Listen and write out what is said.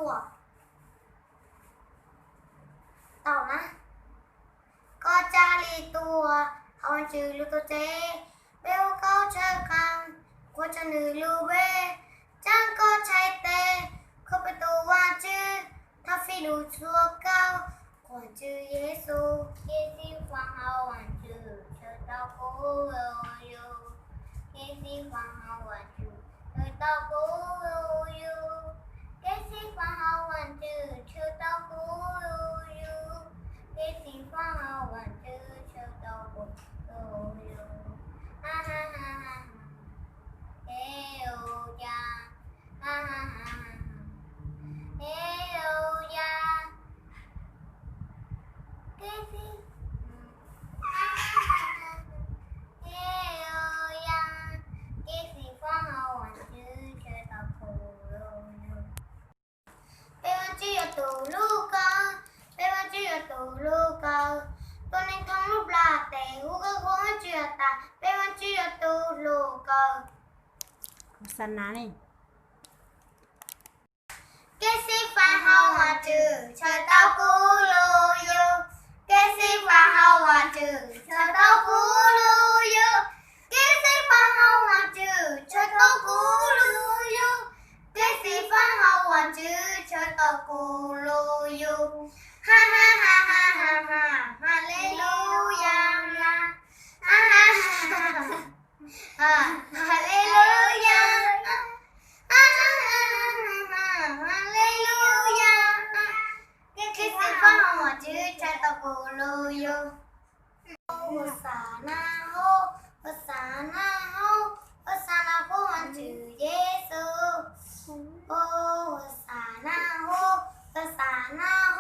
ตัวต่อนะก็จะรีตัวเขาชื่อลูกตัวเจเบลเขาเชิญคังกว่าจะหนึ่งลูเบจังก็ใช้เตะเขาไปตัวว่าชื่อถ้าฟิลูชัวเก้าก่อนชื่อเยซูเยซูฟังเอาวันชื่อเชิญตาโกโยโยเยซูฟังเอาวันชื่อเชิญตาโกโยโยเยซูฟังเอาวันชื่อเชิญตาโกโยโยเยซูฟังเอาวันชื่อเชิญตาโกโยโยฮ่าฮ่าฮ่าฮ่าเอโอยาฮ่าฮ่าฮ่าเอโอยาเกสิฮ่าฮ่าฮ่าเอโอยาเกสิฟังเอาวันชื่อเชิญตาโกโยโยเป็นวันชื่อตัวลูกก็เป็นวันชื่อตัวลูกก็ตัวนี้ต้องรูปลาแต่หูก็คงเชื่อตาเป็นวันชื่อตัวลูกก็โฆษณานี่เกสิฟังเอาวันชื่อเชิญตาโกโยโยเกสิฟังเอาวันชื่อเชิญตาโกโยโยเกสิฟังเอาวันชื่อเชิญตาโกโยโยเกสิฟังเอาวันชื่อเชิญตาโกโยโยฮ่าฮ่าฮ่าฮ่าฮ่าฮ่าฮาเลลูยาฮ่าฮ่าฮ่าฮ่าฮาเลลูยาฮ่าฮ่าฮ่าฮ่าฮาเลลูยาเกสิฟังเอาวันชื่อเชิญตาโกโยโยโอสานาโฮโอสานาโฮโอสานาโฮวันชื่อเยซูโอสานาโฮโอสานาโฮ